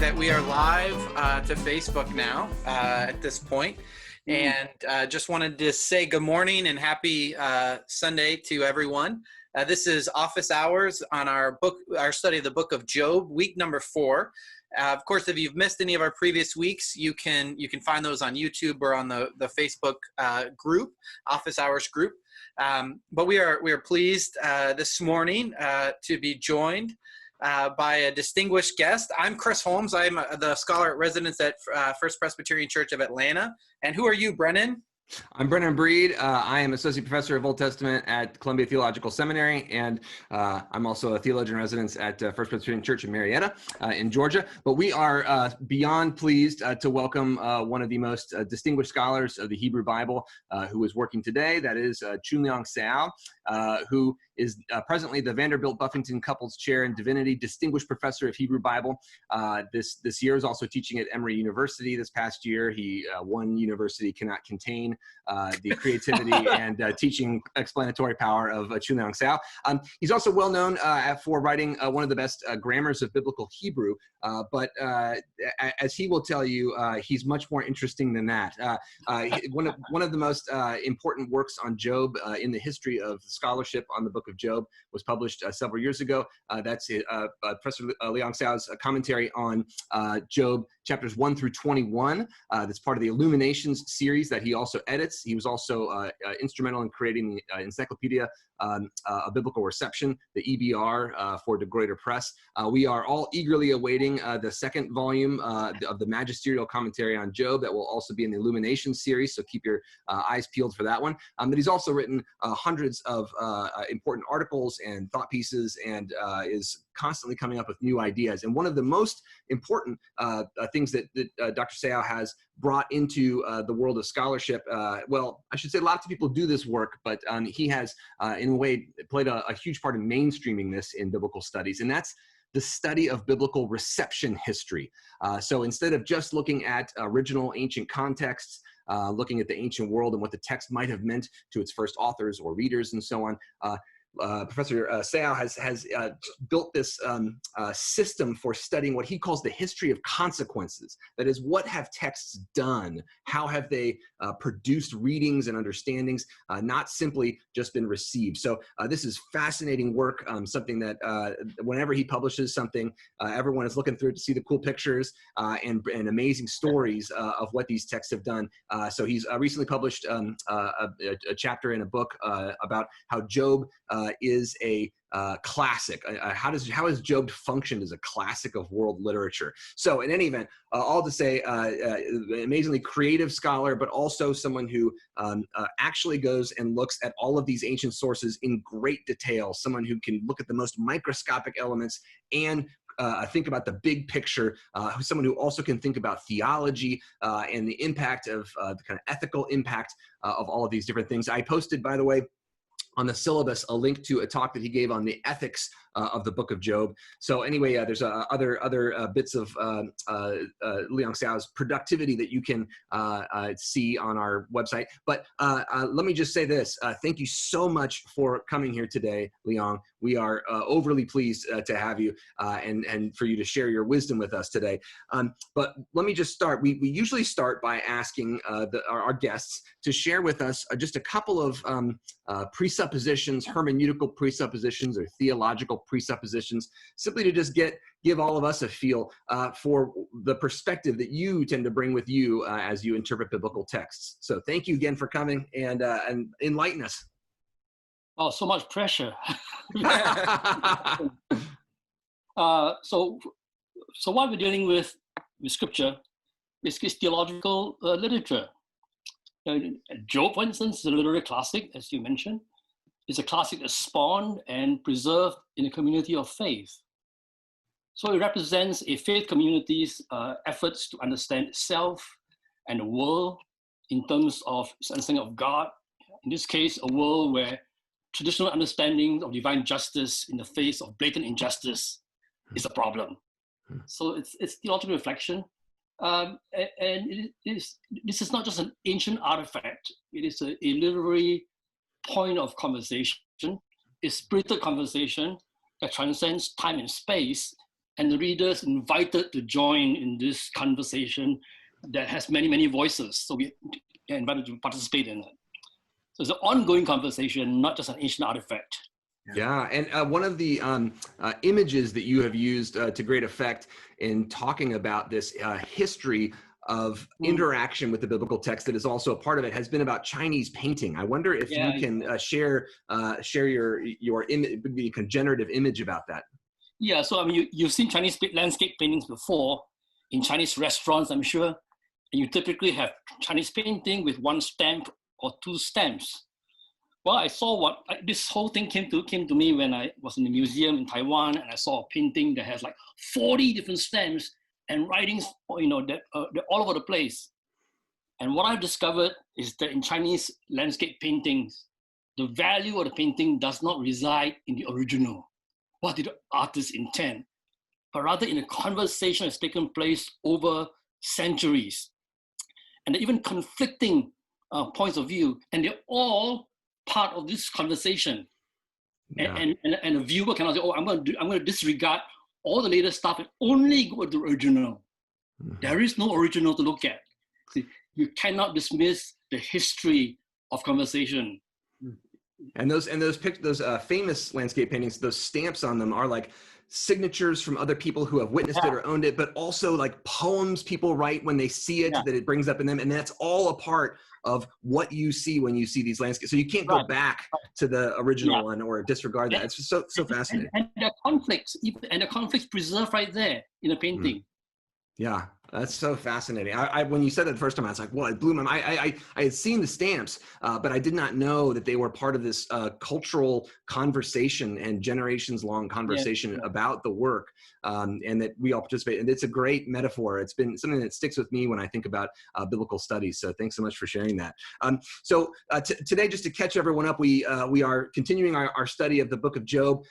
that we are live to Facebook now at this point. And just wanted to say good morning and happy Sunday to everyone. This is Office Hours on our study of the book of Job, week number 4. Of course, if you've missed any of our previous weeks, you can find those on YouTube or on the Facebook group, Office Hours group. But we are pleased this morning to be joined by a distinguished guest. I'm Chris Holmes. I'm the scholar at residence at First Presbyterian Church of Atlanta. And who are you, Brennan? I'm Brennan Breed. I am Associate Professor of Old Testament at Columbia Theological Seminary, and I'm also a theologian in residence at First Presbyterian Church in Marietta in Georgia. But we are beyond pleased to welcome one of the most distinguished scholars of the Hebrew Bible who is working today. That is Choon-Leong Seow, who is presently the Vanderbilt Buffington Couples Chair in Divinity, Distinguished Professor of Hebrew Bible. This year is also teaching at Emory University. This past year, one university cannot contain the creativity and teaching explanatory power of Choon-Leong Seow. He's also well known for writing one of the best grammars of biblical Hebrew, but as he will tell you, he's much more interesting than that. One of the most important works on Job in the history of scholarship on the book of Job was published several years ago. That's Professor Leong Seow's commentary on Job chapters 1 through 21. That's part of the Illuminations series that he also edits. He was also instrumental in creating the Encyclopedia of Biblical Reception, the EBR for De Gruyter Press. We are all eagerly awaiting the second volume of the magisterial commentary on Job that will also be in the Illuminations series, so keep your eyes peeled for that one. But he's also written hundreds of important articles and thought pieces and is constantly coming up with new ideas. And one of the most important things that Dr. Seow has brought into the world of scholarship, well, I should say lots of people do this work, but he has, in a way, played a huge part in mainstreaming this in biblical studies, and that's the study of biblical reception history. So instead of just looking at original ancient contexts, looking at the ancient world and what the text might have meant to its first authors or readers and so on, Professor Seow has built this system for studying what he calls the history of consequences. That is, what have texts done? How have they produced readings and understandings, not simply just been received? So this is fascinating work, something that whenever he publishes something, everyone is looking through it to see the cool pictures and amazing stories of what these texts have done. So he's recently published a chapter in a book about how Job is a classic. How has Job functioned as a classic of world literature? So in any event, all to say, amazingly creative scholar, but also someone who actually goes and looks at all of these ancient sources in great detail, someone who can look at the most microscopic elements and think about the big picture, someone who also can think about theology and the impact of the kind of ethical impact of all of these different things. I posted, by the way, on the syllabus, a link to a talk that he gave on the ethics of the book of Job. So anyway, there's other bits of Leong Seow's productivity that you can see on our website. But let me just say this. Thank you so much for coming here today, Leong. We are overly pleased to have you and for you to share your wisdom with us today. But let me just start. We usually start by asking our guests to share with us just a couple of presuppositions, hermeneutical presuppositions or theological presuppositions, simply to just give all of us a feel for the perspective that you tend to bring with you as you interpret biblical texts. So thank you again for coming and enlighten us. Oh, so much pressure. So what we're dealing with scripture is theological literature. Job, for instance, is a literary classic, as you mentioned. It's a classic that's spawned and preserved in a community of faith. So it represents a faith community's efforts to understand itself and the world in terms of its understanding of God. In this case, a world where traditional understanding of divine justice in the face of blatant injustice is a problem. So it's theological reflection. And this is not just an ancient artifact. It is a literary point of conversation, a spirited conversation that transcends time and space and the readers invited to join in this conversation that has many, many voices. So we are invited to participate in it. So it's an ongoing conversation, not just an ancient artifact. Yeah, and one of the images that you have used to great effect in talking about this history of interaction with the biblical text that is also a part of it has been about Chinese painting. I wonder if you can share your generative image about that. Yeah, so I mean, you've seen Chinese landscape paintings before in Chinese restaurants, I'm sure. And you typically have Chinese painting with one stamp or two stamps. Well, I saw this whole thing came to me when I was in the museum in Taiwan, and I saw a painting that has like 40 different stamps and writings, that they're all over the place. And what I've discovered is that in Chinese landscape paintings, the value of the painting does not reside in the original. What did the artist intend? But rather in a conversation that's taken place over centuries. And even conflicting points of view, and they're all part of this conversation. Yeah. And a viewer cannot say, oh, I'm going to disregard all the latest stuff and only go to the original. Mm-hmm. There is no original to look at. See, you cannot dismiss the history of conversation. And those famous landscape paintings, those stamps on them are like signatures from other people who have witnessed it or owned it, but also like poems people write when they see it that it brings up in them. And that's all a part of what you see when you see these landscapes. So you can't go back to the original one or disregard that. It's just so fascinating. And the conflicts preserved right there in a painting. Yeah, that's so fascinating. I when you said that the first time, I was like, well, it blew my mind. I had seen the stamps, but I did not know that they were part of this cultural conversation and generations-long conversation about the work, and that we all participate. And it's a great metaphor. It's been something that sticks with me when I think about biblical studies. So thanks so much for sharing that. Today, just to catch everyone up, we are continuing our study of the book of Job.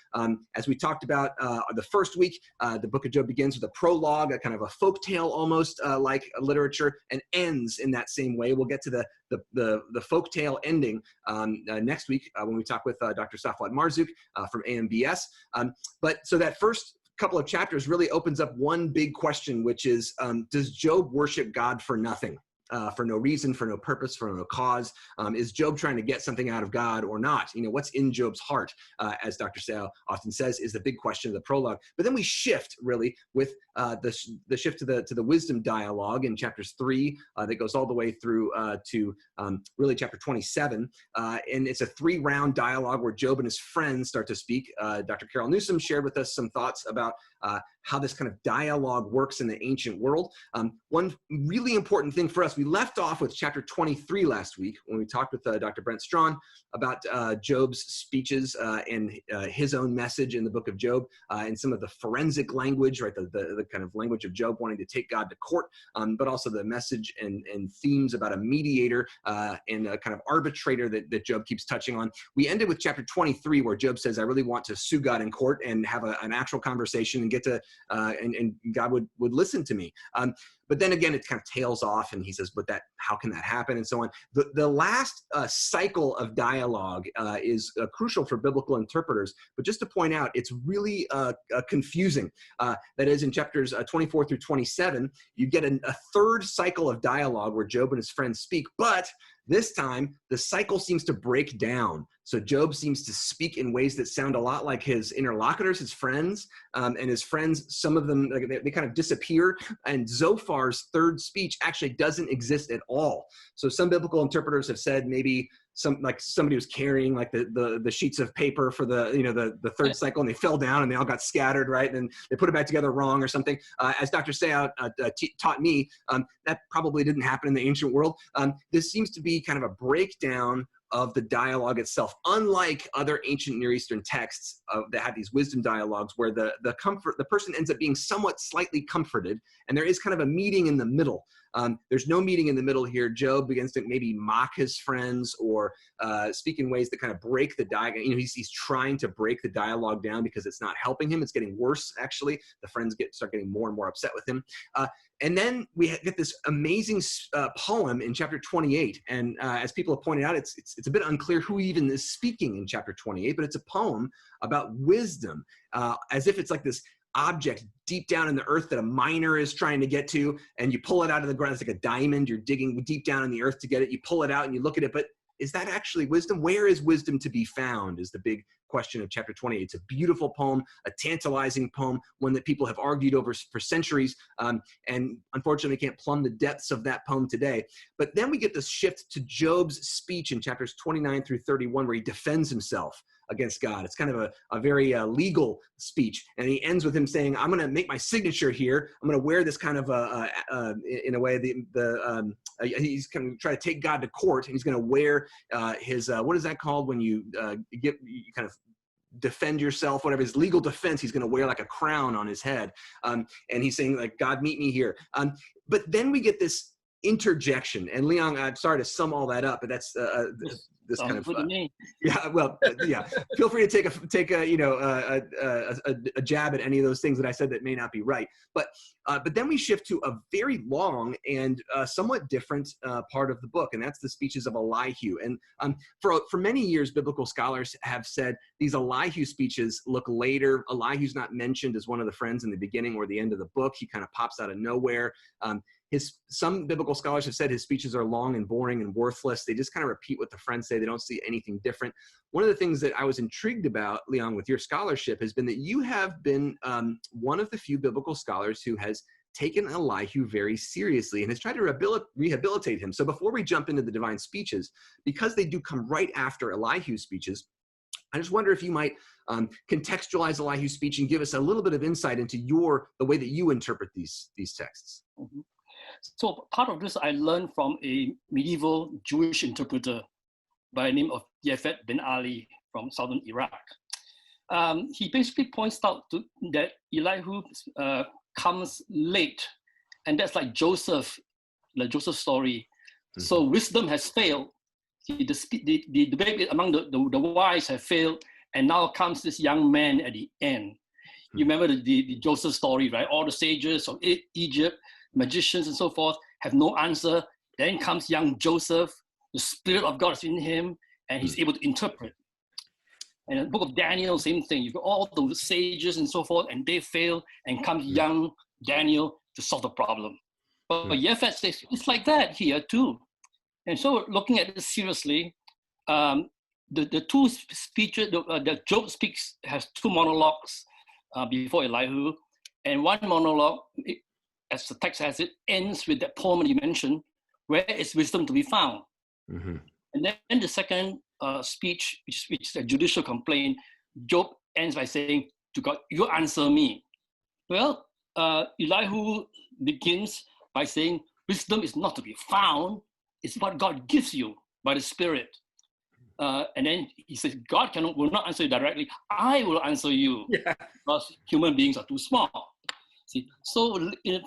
As we talked about the first week, the book of Job begins with a prologue, a kind of a folk tale almost like literature, and ends in that same way. We'll get to the folk tale ending next week when we talk with Dr. Safwat Marzouk from AMBS. But so that first couple of chapters really opens up one big question, which is, does Job worship God for nothing? For no reason, for no purpose, for no cause? Is Job trying to get something out of God or not? What's in Job's heart, as Dr. Seow often says, is the big question of the prologue. But then we shift really with the shift to the wisdom dialogue in chapters 3 that goes all the way through to really chapter 27. And it's a 3-round dialogue where Job and his friends start to speak. Dr. Carol Newsom shared with us some thoughts about how this kind of dialogue works in the ancient world. One really important thing for us, we left off with chapter 23 last week when we talked with Dr. Brent Strawn about Job's speeches and his own message in the book of Job, and some of the forensic language, right? The kind of language of Job wanting to take God to court, but also the message and themes about a mediator and a kind of arbitrator that Job keeps touching on. We ended with chapter 23 where Job says, I really want to sue God in court and have an actual conversation and get to and God would listen to me. But then again, it kind of tails off and he says, but how can that happen? And so on. The last cycle of dialogue is crucial for biblical interpreters. But just to point out, it's really confusing. That is, in chapters 24 through 27, you get a third cycle of dialogue where Job and his friends speak, but this time, the cycle seems to break down. So Job seems to speak in ways that sound a lot like his interlocutors, his friends, and his friends, some of them, they kind of disappear. And Zophar's third speech actually doesn't exist at all. So some biblical interpreters have said maybe somebody was carrying like the sheets of paper for the third cycle, and they fell down and they all got scattered, right? And they put it back together wrong or something. As Dr. Seow taught me, that probably didn't happen in the ancient world. This seems to be kind of a breakdown of the dialogue itself, unlike other ancient Near Eastern texts that have these wisdom dialogues where the person ends up being somewhat slightly comforted, and there is kind of a meeting in the middle. There's no meeting in the middle here. Job begins to maybe mock his friends or speak in ways that kind of break the dialogue. He's trying to break the dialogue down because it's not helping him. It's getting worse, actually. The friends start getting more and more upset with him. And then we get this amazing poem in chapter 28. And as people have pointed out, it's a bit unclear who even is speaking in chapter 28, but it's a poem about wisdom, as if it's like this object deep down in the earth that a miner is trying to get to, and you pull it out of the ground. It's like a diamond. You're digging deep down in the earth to get it. You pull it out and you look at it, but is that actually wisdom? Where is wisdom to be found is the big question of chapter 28. It's a beautiful poem, a tantalizing poem, one that people have argued over for centuries, and unfortunately can't plumb the depths of that poem today. But then we get this shift to Job's speech in chapters 29 through 31, where he defends himself against God. It's kind of a very legal speech. And he ends with him saying, I'm going to make my signature here. I'm going to wear this kind of, in a way, he's going to try to take God to court, and he's going to wear his, what is that called when you kind of defend yourself, whatever, his legal defense. He's going to wear like a crown on his head. And he's saying, like, God, meet me here. But then we get this interjection. And Leong, I'm sorry to sum all that up, but that's this kind of yeah. Well, yeah. Feel free to take a jab at any of those things that I said that may not be right. But then we shift to a very long and somewhat different part of the book, and that's the speeches of Elihu. And for many years, biblical scholars have said these Elihu speeches look later. Elihu's not mentioned as one of the friends in the beginning or the end of the book. He kind of pops out of nowhere. Some biblical scholars have said his speeches are long and boring and worthless. They just kind of repeat what the friends say. They don't see anything different. One of the things that I was intrigued about, Leong, with your scholarship has been that you have been one of the few biblical scholars who has taken Elihu very seriously and has tried to rehabilitate him. So before we jump into the divine speeches, because they do come right after Elihu's speeches, I just wonder if you might contextualize Elihu's speech and give us a little bit of insight into the way that you interpret these texts. Mm-hmm. So part of this I learned from a medieval Jewish interpreter by the name of Yefet ben Ali from southern Iraq. He basically points out that Elihu comes late, and that's like Joseph, the Joseph story. Mm-hmm. So wisdom has failed. The debate among the wise have failed, and now comes this young man at the end. Mm-hmm. You remember the Joseph story, right? All the sages of Egypt, magicians and so forth have no answer. Then comes young Joseph, the Spirit of God is in him, and he's able to interpret. And in the book of Daniel, same thing. You've got all the sages and so forth, and they fail, and comes young Daniel to solve the problem. But Yefet says it's like that here too. And so looking at this seriously, the two speeches, the Job speaks has two monologues before Elihu, and one monologue, as the text has it, ends with that poem you mentioned, where is wisdom to be found? Mm-hmm. And then the second speech, which is a judicial complaint, Job ends by saying to God, you answer me. Well, Elihu begins by saying, wisdom is not to be found, it's what God gives you by the Spirit. And then he says, God will not answer you directly, I will answer you, because human beings are too small. See, so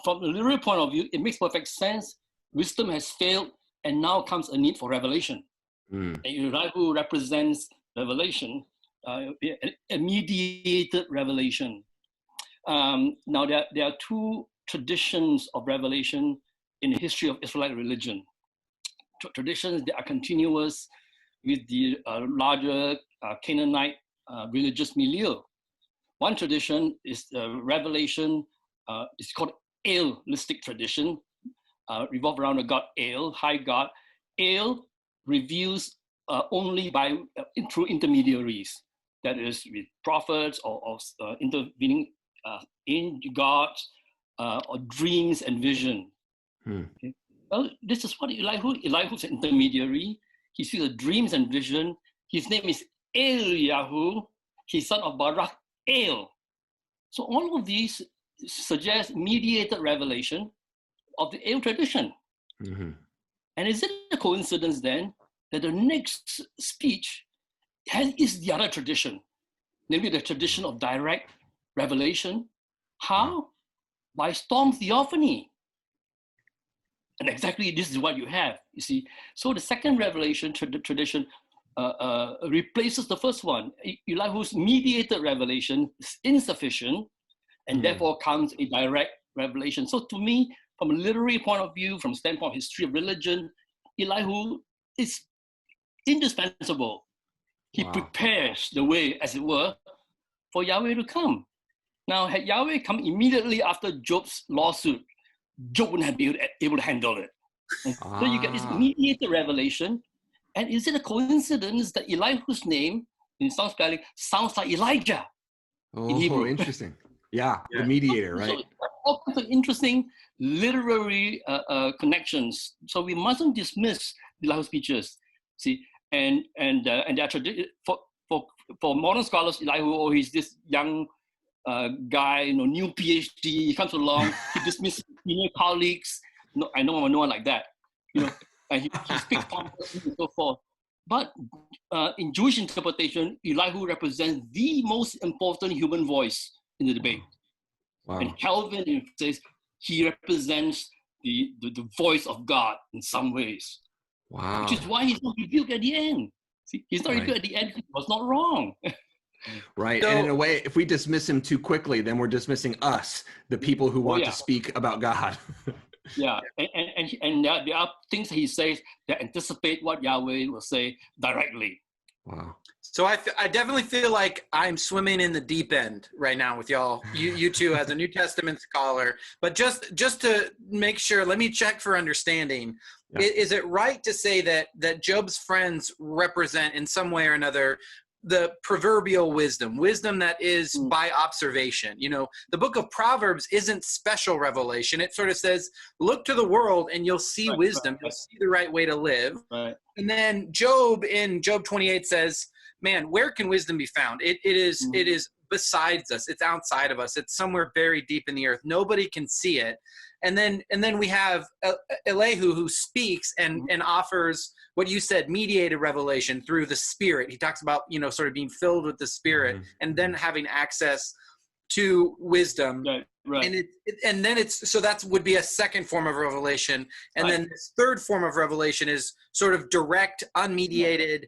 from the literary point of view, it makes perfect sense. Wisdom has failed, and now comes a need for revelation. And Elihu represents revelation, a mediated revelation. Now, there are two traditions of revelation in the history of Israelite religion. Traditions that are continuous with the larger Canaanite religious milieu. One tradition is revelation. It's called Elistic tradition, revolve around the god El, high god. El reveals only through intermediaries, that is with prophets or intervening in gods or dreams and vision. Okay. Well, this is what Elihu's an intermediary. He sees the dreams and vision. His name is Elihu. He's son of Barak El. So all of these suggest mediated revelation of the El tradition. Mm-hmm. And is it a coincidence then that the next speech is the other tradition, namely the tradition of direct revelation? How? By storm theophany. And exactly this is what you have, you see. So the second revelation tradition replaces the first one. Elihu's mediated revelation is insufficient, and therefore comes a direct revelation. So to me, from a literary point of view, from the standpoint of history of religion, Elihu is indispensable. He prepares the way, as it were, for Yahweh to come. Now, had Yahweh come immediately after Job's lawsuit, Job wouldn't have been able to handle it. And so you get this mediated revelation. And is it a coincidence that Elihu's name in Psalms spelling sounds like Elijah in Hebrew? Interesting. Yeah, the mediator, right? So all kinds of interesting literary connections. So we mustn't dismiss Elihu's speeches. See, and their tradition for modern scholars, Elihu, he's this young guy, new PhD. He comes along, he dismisses senior colleagues. No, I know no one like that. And he speaks pompously and so forth. But in Jewish interpretation, Elihu represents the most important human voice in the debate. Wow. And Calvin says he represents the voice of God in some ways. Wow. Which is why he's not rebuked at the end. See, he's not rebuked at the end. He was not wrong. Right. So, and in a way, if we dismiss him too quickly, then we're dismissing us, the people who want to speak about God. Yeah, and there are things he says that anticipate what Yahweh will say directly. Wow. So I definitely feel like I'm swimming in the deep end right now with y'all, you two as a New Testament scholar. But just to make sure, let me check for understanding. Yeah. Is it right to say that Job's friends represent in some way or another the proverbial wisdom that is by observation? The book of Proverbs isn't special revelation. It sort of says, look to the world and you'll see wisdom. You'll see the right way to live. Right. And then Job in Job 28 says, man, where can wisdom be found? It is besides us. It's outside of us. It's somewhere very deep in the earth. Nobody can see it. And then we have Elihu, who speaks and offers what you said, mediated revelation through the Spirit. He talks about, sort of being filled with the Spirit and then having access to wisdom. Right. And then so that would be a second form of revelation. And then this third form of revelation is sort of direct, unmediated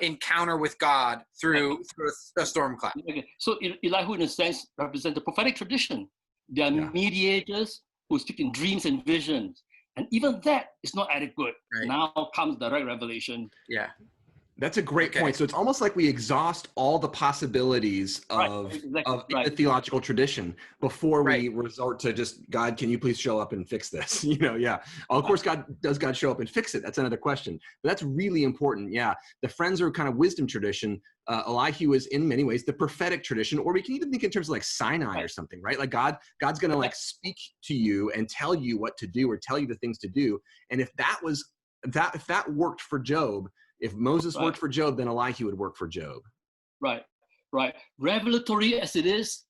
encounter with God through a storm cloud. Okay. So Elihu, in a sense, represents the prophetic tradition. They are mediators who speak in dreams and visions. And even that is not adequate. Right. Now comes direct revelation. Yeah. That's a great point. So it's almost like we exhaust all the possibilities of the theological tradition before we resort to just, God, can you please show up and fix this? Of course, God show up and fix it? That's another question. But that's really important. Yeah. The friends are kind of wisdom tradition. Elihu is in many ways the prophetic tradition, or we can even think in terms of like Sinai or something, right? Like God's going to like speak to you and tell you what to do or tell you the things to do. And if that worked for Job, if Moses worked for Job, then Elihu would work for Job. Right. Revelatory as it is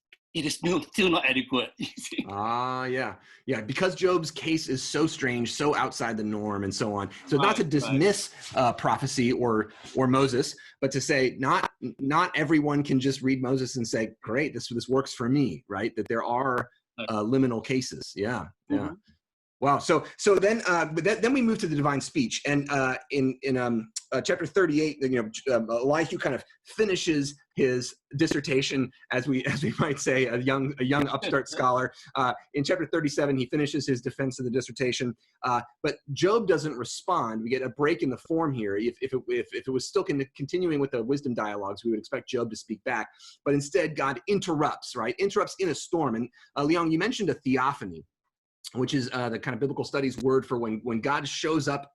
still not adequate. Yeah. Because Job's case is so strange, so outside the norm, and so on. So not to dismiss prophecy or Moses, but to say not everyone can just read Moses and say, great, this works for me, right? That there are liminal cases. Yeah. Mm-hmm. Wow. So then we move to the divine speech, and in chapter 38, Elihu kind of finishes his dissertation, as we might say, a young upstart scholar. In chapter 37, he finishes his defense of the dissertation, but Job doesn't respond. We get a break in the form here. If it was still continuing with the wisdom dialogues, we would expect Job to speak back, but instead God interrupts in a storm. And Leong, you mentioned a theophany, which is the kind of biblical studies word for when God shows up,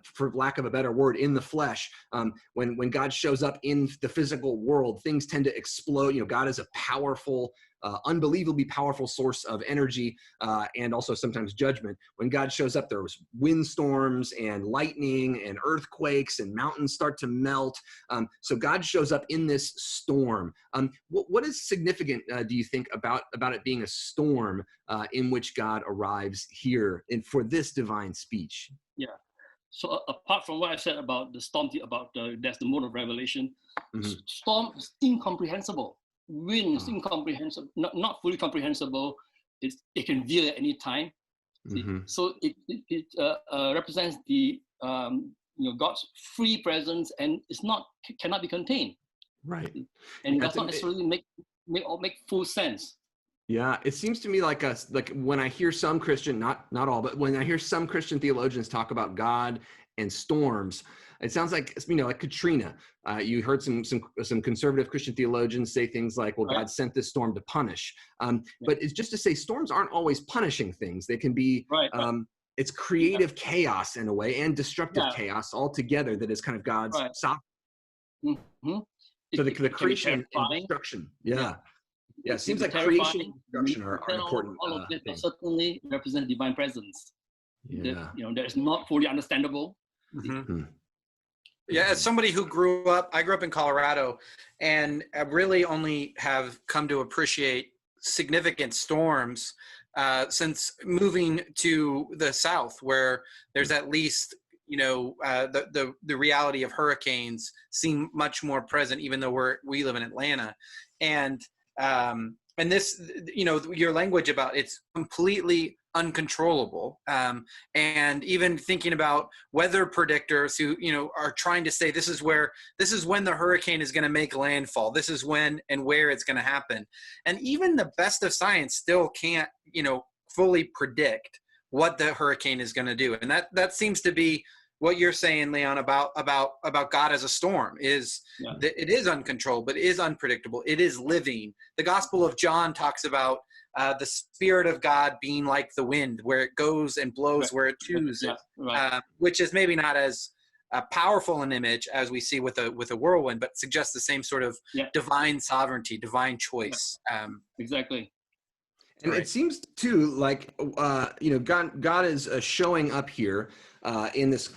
for lack of a better word, in the flesh. When God shows up in the physical world, things tend to explode. God is a powerful, unbelievably powerful source of energy and also sometimes judgment. When God shows up, there was windstorms and lightning and earthquakes and mountains start to melt. So God shows up in this storm. What is significant, do you think, about it being a storm in which God arrives here for this divine speech? Yeah. So apart from what I said about the storm, that's the mode of revelation, storm is incomprehensible. Wind is incomprehensible, not fully comprehensible. It can veer at any time. So it represents the God's free presence, and cannot be contained. Right. And does not necessarily make full sense. Yeah, it seems to me like when I hear some Christian, not all, but when I hear some Christian theologians talk about God and storms. It sounds like, like Katrina. You heard some conservative Christian theologians say things like, well, God sent this storm to punish. But it's just to say storms aren't always punishing things. They can be, it's creative chaos in a way, and destructive chaos altogether that is kind of God's sovereignty. Mm-hmm. So the creation and destruction. Yeah. Yeah, it seems like creation and destruction are important. All of it certainly represent divine presence. Yeah. That is not fully understandable. Mm-hmm. Yeah, as somebody who I grew up in Colorado, and I really only have come to appreciate significant storms since moving to the South, where there's at least, the reality of hurricanes seem much more present, even though we live in Atlanta. And this, your language about it's completely uncontrollable. And even thinking about weather predictors who, are trying to say this is when the hurricane is going to make landfall. This is when and where it's going to happen. And even the best of science still can't, fully predict what the hurricane is going to do. And that seems to be what you're saying, Leon, about God as a storm is that it is uncontrolled, but it is unpredictable. It is living. The Gospel of John talks about the Spirit of God being like the wind, where it goes and blows where it chooses, which is maybe not as powerful an image as we see with a whirlwind, but suggests the same sort of divine sovereignty, divine choice. Exactly. And it seems too like God is showing up here in this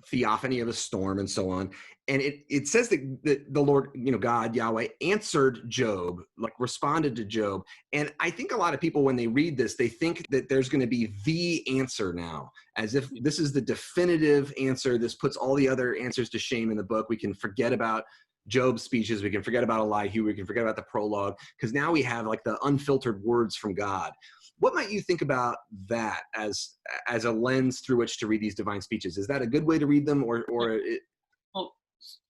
theophany of a storm and so on. And it says that the Lord, God, Yahweh, answered Job, like responded to Job. And I think a lot of people, when they read this, they think that there's going to be the answer now, as if this is the definitive answer. This puts all the other answers to shame in the book. We can forget about Job's speeches. We can forget about Elihu. We can forget about the prologue, because now we have like the unfiltered words from God. What might you think about that as a lens through which to read these divine speeches? Is that a good way to read them,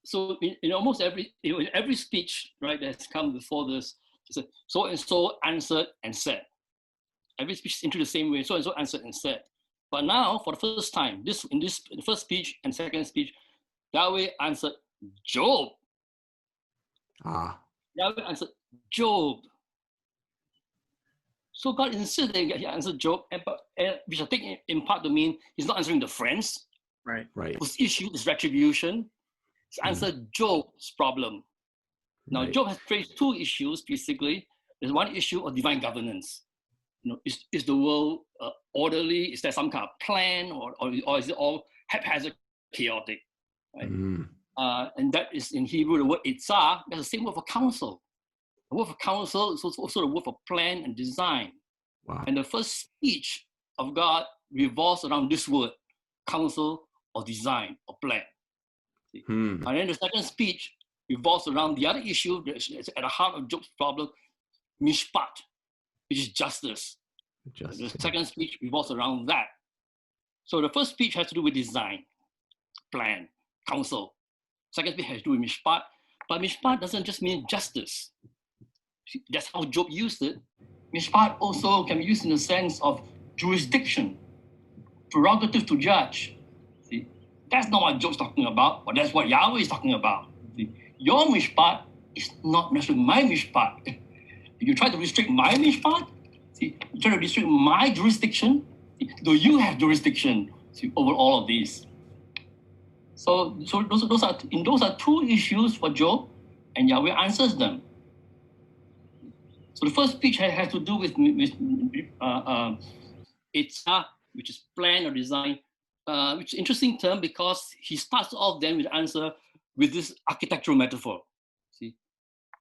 So in almost every speech, right, that's come before this, so and so answered and said. Every speech is into the same way. So and so answered and said. But now, for the first time, in the first speech and second speech, Yahweh answered Job. Yahweh answered Job. So God insisted that he answered Job, which I think in part to mean he's not answering the friends. Right. Whose issue is retribution. He's answered Job's problem. Now, Job has faced two issues, basically. There's one issue of divine governance. Is the world orderly? Is there some kind of plan, or is it all haphazard, chaotic? Right? And that is in Hebrew, the word itzah, that's the same word for counsel. The word for counsel is also the word for plan and design. Wow. And the first speech of God revolves around this word, counsel or design or plan. And then the second speech revolves around the other issue that's at the heart of Job's problem, mishpat, which is justice. The second speech revolves around that. So the first speech has to do with design, plan, counsel. Second speech has to do with mishpat. But mishpat doesn't just mean justice. That's how Job used it. Mishpat also can be used in the sense of jurisdiction, prerogative to judge. See, that's not what Job's talking about, but that's what Yahweh is talking about. See, your mishpat is not necessarily my mishpat. If you try to restrict my mishpat, see, you try to restrict my jurisdiction, do you have jurisdiction over all of these? So those are two issues for Job, and Yahweh answers them. So the first speech has to do with itzah, which is plan or design, which is an interesting term because he starts off then with the answer with this architectural metaphor. See,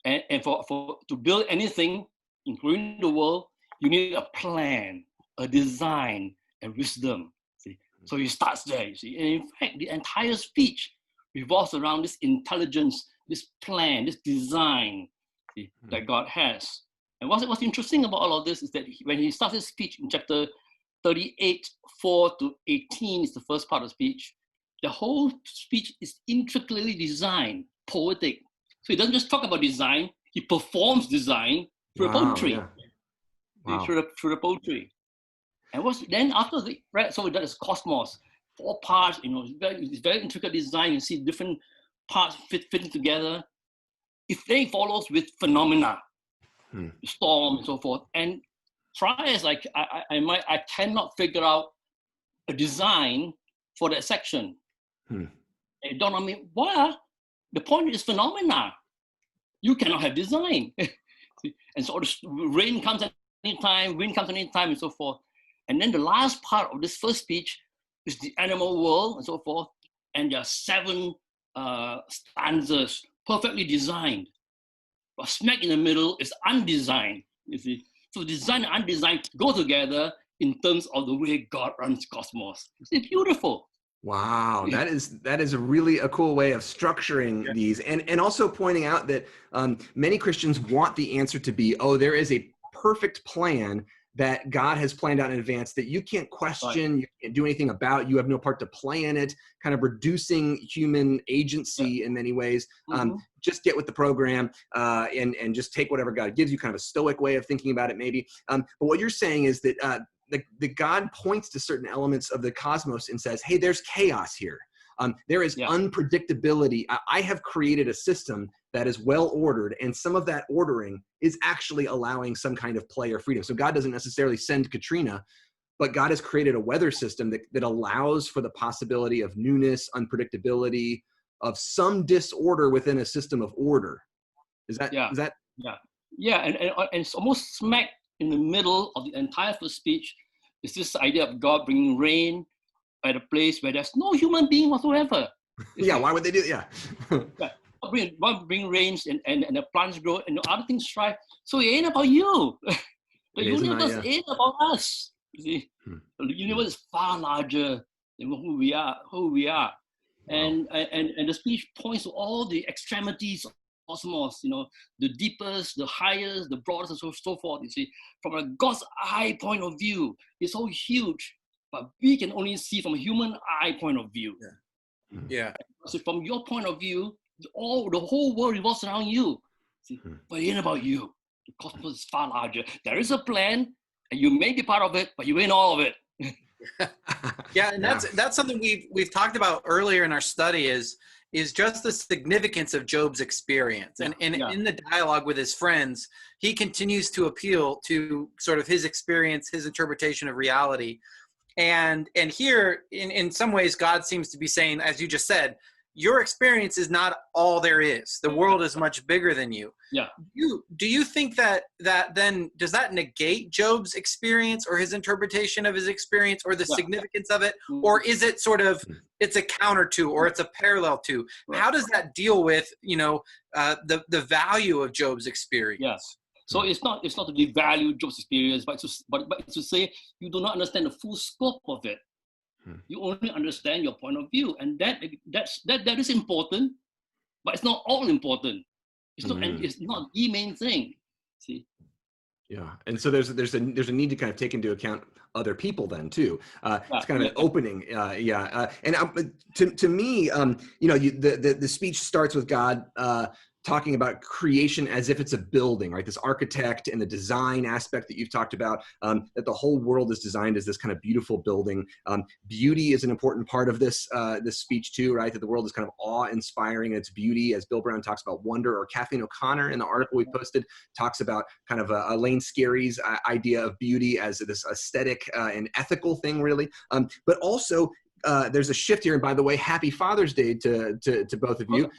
and for to build anything, including the world, you need a plan, a design, and wisdom. See, so he starts there. You see, and in fact, the entire speech revolves around this intelligence, this plan, this design that God has. And what's interesting about all of this is that when he starts his speech in chapter 38, 4 to 18 is the first part of the speech. The whole speech is intricately designed, poetic. So he doesn't just talk about design, he performs design through poetry. Yeah. Wow. Through the poetry. And then after so that is cosmos. 4 parts, it's very intricate design. You see different parts fitting together. It then follows with phenomena, storm and so forth. And try as I cannot figure out a design for that section. It dawned on me, well, the point is phenomena. You cannot have design. And so rain comes at any time, wind comes at any time, and so forth. And then the last part of this first speech is the animal world and so forth. And there are 7 stanzas, perfectly designed. But smack in the middle is undesigned, you see. So design and undesigned go together in terms of the way God runs cosmos. It's beautiful. Wow, that is a cool way of structuring these, and also pointing out that many Christians want the answer to be, oh, there is a perfect plan that God has planned out in advance that you can't question, you can't do anything about, you have no part to play in it, kind of reducing human agency in many ways. Just get with the program and just take whatever God gives you, kind of a stoic way of thinking about it maybe. But what you're saying is that the God points to certain elements of the cosmos and says, hey, there's chaos here. There is unpredictability. I have created a system that is well ordered, and some of that ordering is actually allowing some kind of play or freedom. So God doesn't necessarily send Katrina, but God has created a weather system that allows for the possibility of newness, unpredictability, of some disorder within a system of order. Is that? Yeah, and it's almost smack in the middle of the entire first speech is this idea of God bringing rain at a place where there's no human being whatsoever. Why would they do that? Bring rains and the plants grow and the other things thrive. So it ain't about you. The universe ain't about us. You see, the universe is far larger than who we are. Wow. And the speech points to all the extremities of cosmos, the deepest, the highest, the broadest, and so forth. You see, from a God's eye point of view, it's so huge, but we can only see from a human eye point of view. So from your point of view, the whole world revolves around you. See, but it ain't about you. The cosmos is far larger. There is a plan, and you may be part of it, but you ain't all of it. And that's something we've talked about earlier in our study is just the significance of Job's experience. And in the dialogue with his friends, he continues to appeal to sort of his experience, his interpretation of reality. And here, in some ways, God seems to be saying, as you just said, your experience is not all there is. The world is much bigger than you. Yeah. Do you think that then, does that negate Job's experience or his interpretation of his experience or the significance of it? Or is it sort of, it's a counter to, or it's a parallel to? How does that deal with, the value of Job's experience? Yes. So it's not to devalue Job's experience, but to say you do not understand the full scope of it. You only understand your point of view, and that is important, but it's not all important. It's not, and it's not the main thing. See. Yeah, and so there's a need to kind of take into account other people then too. It's kind of an opening. And to me, the speech starts with God talking about creation as if it's a building, right? This architect and the design aspect that you've talked about, that the whole world is designed as this kind of beautiful building. Beauty is an important part of this speech too, right? That the world is kind of awe-inspiring in its beauty, as Bill Brown talks about wonder, or Kathleen O'Connor in the article we posted talks about kind of Elaine Scarry's idea of beauty as this aesthetic and ethical thing, really. But also, there's a shift here, and by the way, happy Father's Day to both of you.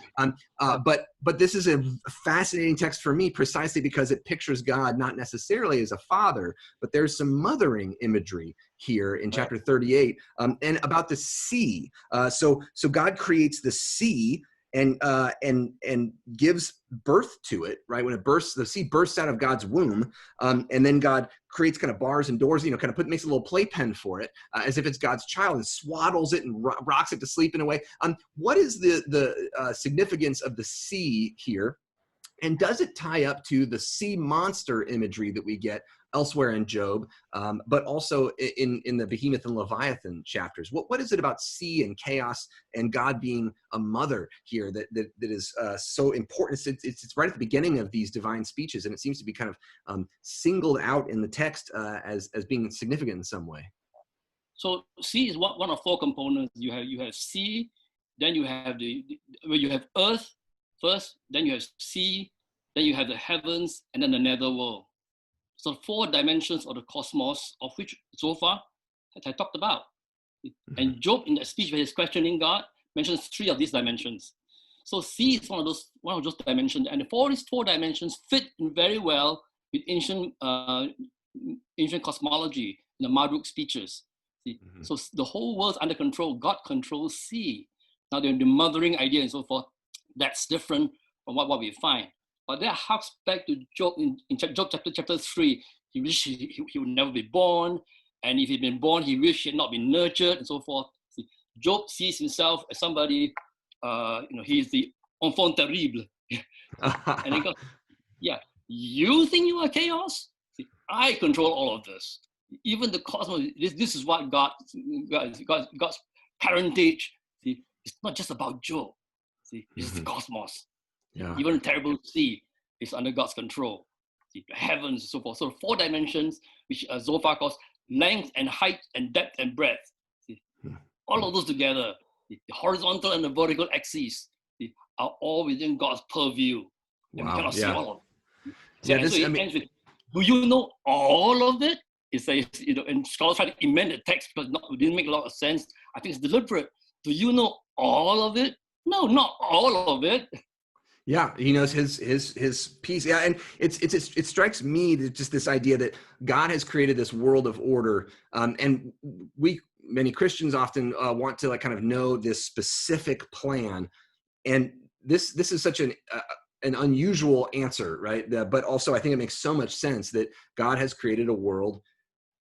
But this is a fascinating text for me precisely because it pictures God not necessarily as a father, but there's some mothering imagery here in chapter 38, and about the sea. So God creates the sea and gives birth to it, right? When it bursts, the sea bursts out of God's womb, and then God creates kind of bars and doors, kind of makes a little playpen for it, as if it's God's child, and swaddles it and rocks it to sleep in a way. What is the significance of the sea here? And does it tie up to the sea monster imagery that we get elsewhere in Job, but also in the Behemoth and Leviathan chapters? What is it about sea and chaos and God being a mother here that is so important? It's right at the beginning of these divine speeches, and it seems to be kind of singled out in the text as being significant in some way. So C is one of four components. You have C, then you have you have Earth first, then you have sea, then you have the heavens, and then the netherworld. So 4 dimensions of the cosmos, of which so far I talked about. And Job, in that speech where he's questioning God, mentions 3 of these dimensions. So C is one of those dimensions, and these 4 dimensions fit in very well with ancient cosmology in the Marduk speeches. See? So the whole world's under control. God controls C. Now the mothering idea and so forth, that's different from what we find. But that harks back to Job in Job chapter 3. He wished he would never be born, and if he'd been born, he wished he had not been nurtured and so forth. See, Job sees himself as somebody, he's the enfant terrible. And he goes, yeah, you think you are chaos? See, I control all of this. Even the cosmos, this is what God's parentage. See, it's not just about Job. See, it's the cosmos. Yeah. Even the terrible sea is under God's control. See, the heavens and so forth. So 4 dimensions, which Zophar calls length and height and depth and breadth. See, all of those together, the horizontal and the vertical axes, see, are all within God's purview. And we cannot see all of it. So, ends with, do you know all of it? It says, and scholars try to amend the text because it didn't make a lot of sense. I think it's deliberate. Do you know all of it? No, not all of it. Yeah, he knows his piece. Yeah, and it strikes me that just this idea that God has created this world of order, and many Christians often want to kind of know this specific plan, and this is such an unusual answer, right? But also, I think it makes so much sense that God has created a world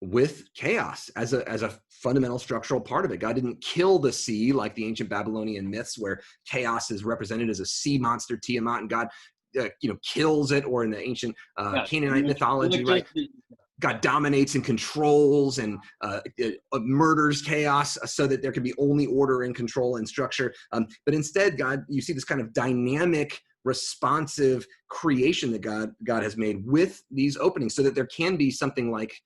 with chaos as a fundamental structural part of it. God didn't kill the sea like the ancient Babylonian myths where chaos is represented as a sea monster Tiamat and God kills it, or in the ancient Canaanite mythology, right? God dominates and controls and murders chaos so that there can be only order and control and structure. But instead, you see this kind of dynamic, responsive creation that God has made with these openings so that there can be something like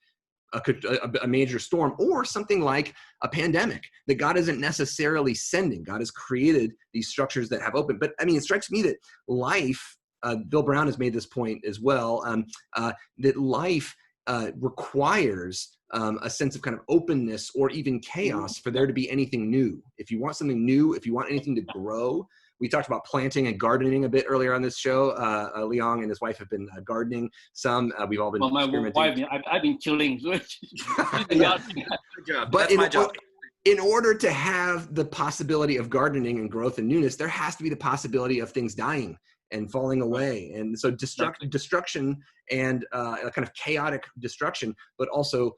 a major storm or something like a pandemic that God isn't necessarily sending. God has created these structures that have opened. But I mean, it strikes me that life, Bill Brown has made this point as well, that life requires a sense of kind of openness or even chaos for there to be anything new. If you want something new, if you want anything to grow, we talked about planting and gardening a bit earlier on this show. Leong and his wife have been gardening some. We've all been experimenting. My wife, I've been killing. Yeah. Good job. But That's my job. In order to have the possibility of gardening and growth and newness, there has to be the possibility of things dying and falling away. And so destruction and a kind of chaotic destruction, but also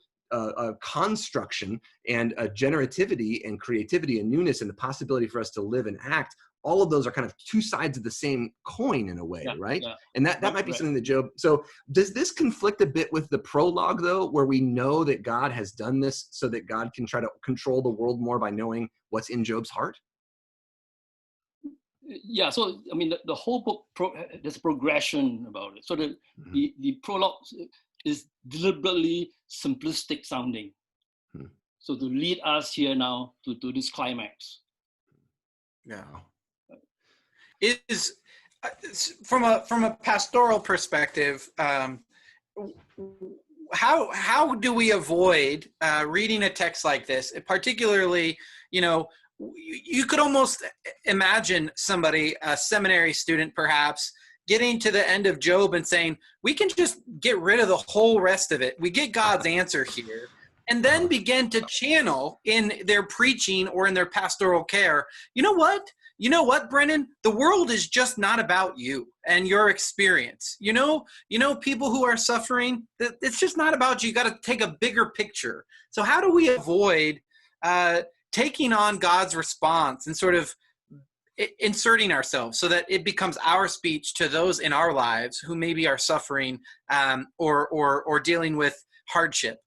construction and generativity and creativity and newness and the possibility for us to live and act. All of those are kind of 2 sides of the same coin in a way, right? Yeah. And that might be something that Job. So does this conflict a bit with the prologue, though, where we know that God has done this so that God can try to control the world more by knowing what's in Job's heart? Yeah, so I mean, the whole book, there's a progression about it. So the prologue is deliberately simplistic sounding. So to lead us here now to this climax. Yeah. Is from a pastoral perspective, how do we avoid reading a text like this? Particularly, you could almost imagine somebody, a seminary student perhaps, getting to the end of Job and saying, we can just get rid of the whole rest of it. We get God's answer here. And then begin to channel in their preaching or in their pastoral care. You know what, Brennan? The world is just not about you and your experience. People who are suffering, it's just not about you. You got to take a bigger picture. So how do we avoid taking on God's response and sort of inserting ourselves so that it becomes our speech to those in our lives who maybe are suffering or dealing with hardship?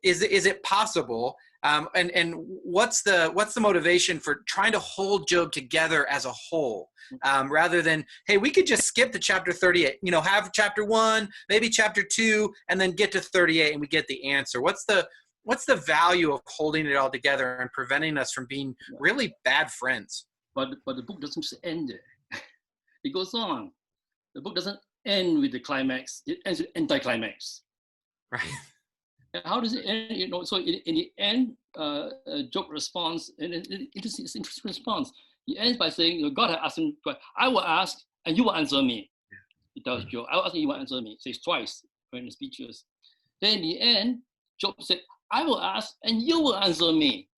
Is it possible? And what's the motivation for trying to hold Job together as a whole, rather than, hey, we could just skip to chapter 38, have chapter 1, maybe chapter 2, and then get to 38 and we get the answer. What's the what's the value of holding it all together and preventing us from being really bad friends? But the book doesn't end there. It goes on. The book doesn't end with the climax. It ends with anticlimax. Right. And how does it end? You know, so in the end, Job responds, and it's an interesting response. He ends by saying, you know, God had asked him, I will ask, and you will answer me. He tells Job, I will ask, and you will answer me. He says twice in the speeches. Then in the end, Job said, I will ask, and you will answer me.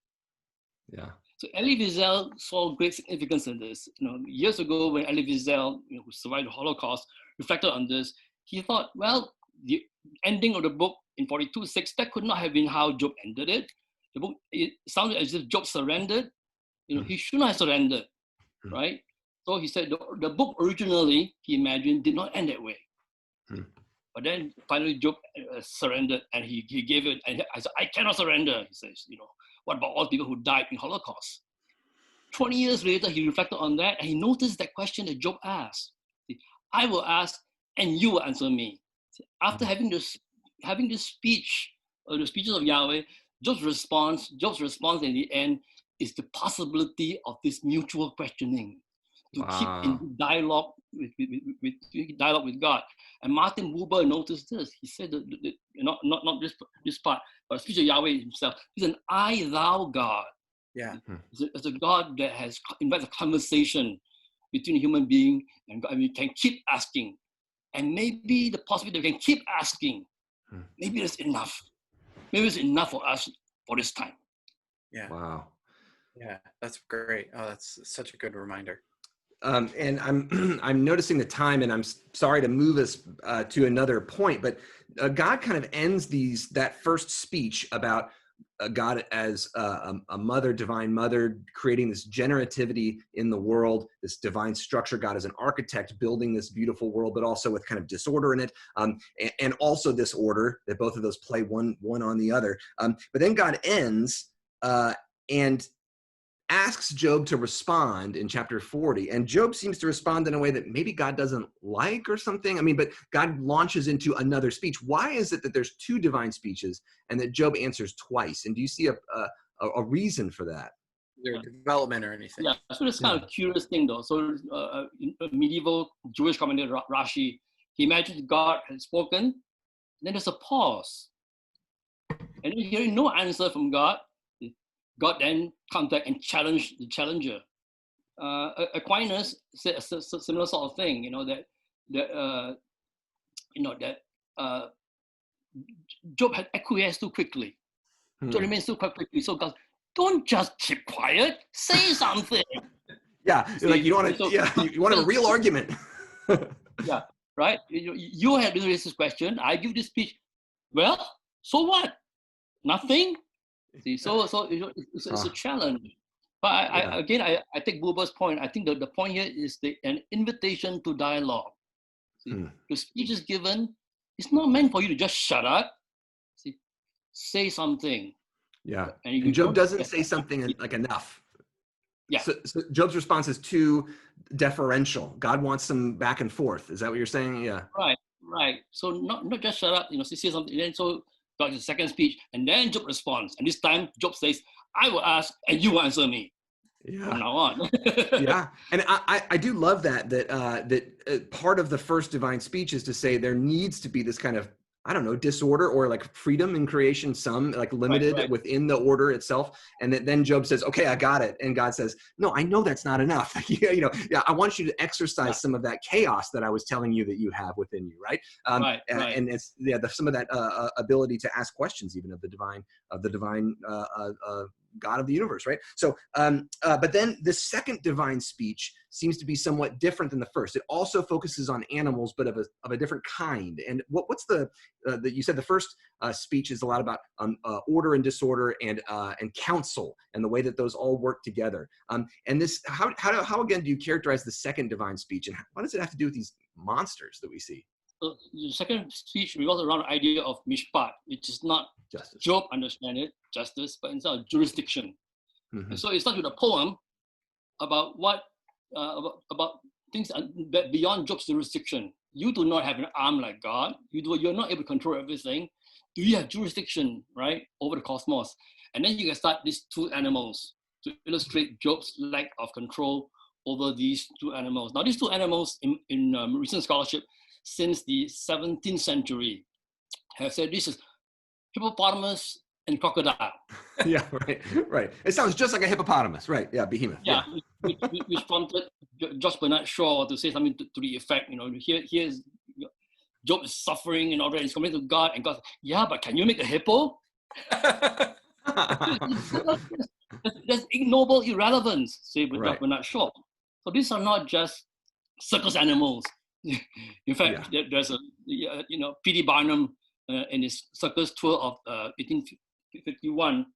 Yeah. So Elie Wiesel saw great significance in this. You know, years ago, when Elie Wiesel, you know, who survived the Holocaust, reflected on this, he thought, well, the ending of the book in 42:6, that could not have been how Job ended it. The book, it sounded as if Job surrendered. You know, he should not have surrendered, right? So he said the book originally, he imagined, did not end that way. But then finally Job surrendered, and he gave it, and I said, I cannot surrender, he says, you know. What about all people who died in Holocaust? 20 years later, he reflected on that, and he noticed that question that Job asked. I will ask, and you will answer me. After having this speech, or the speeches of Yahweh, Job's response in the end is the possibility of this mutual questioning, to keep in dialogue with God. And Martin Buber noticed this. He said that not this part, but the speech of Yahweh himself. He's an I thou God. Yeah. It's a God that has invited a conversation between a human being and God. And we can keep asking. And maybe the possibility that we can keep asking, maybe it's enough. Maybe it's enough for us for this time. Yeah. Wow. Yeah, that's great. Oh, that's such a good reminder. And I'm noticing the time, and I'm sorry to move us to another point, but God kind of ends that first speech about God as a mother, divine mother, creating this generativity in the world, this divine structure. God as an architect building this beautiful world, but also with kind of disorder in it, and also this order that both of those play one on the other. But then God ends and asks Job to respond in chapter 40, and Job seems to respond in a way that maybe God doesn't like or something. I mean, but God launches into another speech. Why is it that there's two divine speeches and that Job answers twice? And do you see a reason for that? Is there development or anything? Yeah, so it's kind of a curious thing though. So in medieval Jewish commentator Rashi, he imagines God had spoken, then there's a pause, and then hearing no answer from God, God then countered and challenged the challenger. Aquinas said a similar sort of thing, you know, that Job had acquiesced too quickly. Job remains too quite quickly. So God, don't just keep quiet, say something. Yeah, like you want to. You want a real argument. Yeah, right. You have raised this question. I give this speech. Well, so what? Nothing. See, so it's a challenge. But I take Buber's point. I think the point here is an invitation to dialogue. See, the speech is given. It's not meant for you to just shut up. See, say something. Yeah, and Job doesn't say something like enough. Yeah. So Job's response is too deferential. God wants some back and forth. Is that what you're saying? Yeah. Right. So not just shut up. You know, say something. And then so God's the second speech, and then Job responds, and this time Job says, "I will ask, and you will answer me." Yeah. From now on. Yeah, and I do love that part of the first divine speech is to say there needs to be this kind of, I don't know, disorder or like freedom in creation, some like limited within the order itself. And then Job says, okay, I got it. And God says, no, I know that's not enough. I want you to exercise some of that chaos that I was telling you that you have within you. Right. And it's some of that ability to ask questions, even of the divine God of the universe, right? So, but then the second divine speech seems to be somewhat different than the first. It also focuses on animals, but of a different kind. And what's you said the first speech is a lot about order and disorder and counsel and the way that those all work together. And this, how again do you characterize the second divine speech, and what does it have to do with these monsters that we see? So the second speech revolves around the idea of mishpat, which is not justice. Job understand it, justice, but instead of jurisdiction. And so it starts with a poem about about things beyond Job's jurisdiction. You do not have an arm like God. You're not able to control everything. do you have jurisdiction, right, over the cosmos? And then you can start these two animals to illustrate Job's lack of control over these two animals. Now, these two animals in recent scholarship since the 17th century have said this is hippopotamus and crocodile. Yeah, right. It sounds just like a hippopotamus, right? Yeah, behemoth. Yeah, which prompted George Bernard Shaw to say something to the effect, here's Job is suffering and all that. He's coming to God, and God, yeah, but can you make a hippo? There's ignoble irrelevance, say George Bernard Shaw. So these are not just circus animals. In fact, there's a P.D. Barnum in his circus tour of 1851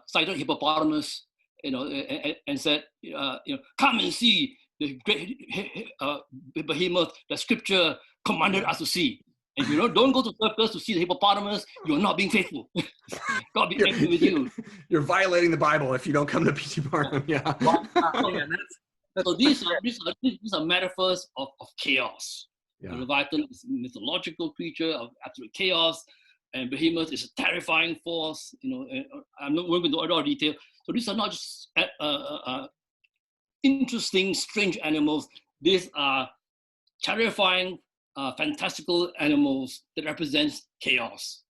cited hippopotamus, and said, come and see the great behemoth that Scripture commanded us to see. And don't go to circus to see the hippopotamus. You're not being faithful. God be angry with you. You're violating the Bible if you don't come to P.T. Barnum. Yeah. So these are metaphors of chaos. Yeah. The Leviathan is a mythological creature of absolute chaos, and behemoth is a terrifying force. I'm not going into all detail. So these are not just interesting, strange animals. These are terrifying, fantastical animals that represents chaos,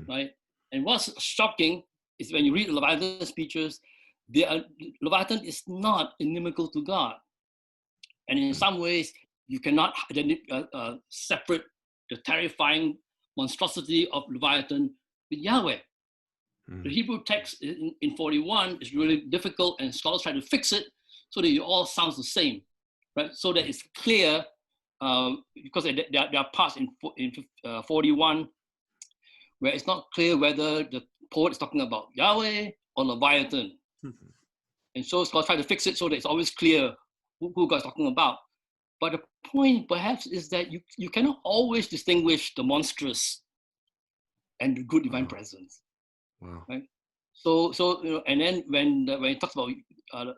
right? And what's shocking is when you read Leviathan speeches, Leviathan is not inimical to God. And in some ways, you cannot separate the terrifying monstrosity of Leviathan with Yahweh. The Hebrew text in 41 is really difficult, and scholars try to fix it so that it all sounds the same, right? So that it's clear, because there are parts in 41 where it's not clear whether the poet is talking about Yahweh or Leviathan. And so scholars try to fix it so that it's always clear who God's talking about. But the point perhaps is that you cannot always distinguish the monstrous and the good divine presence. Wow. Right? So and then when it talks about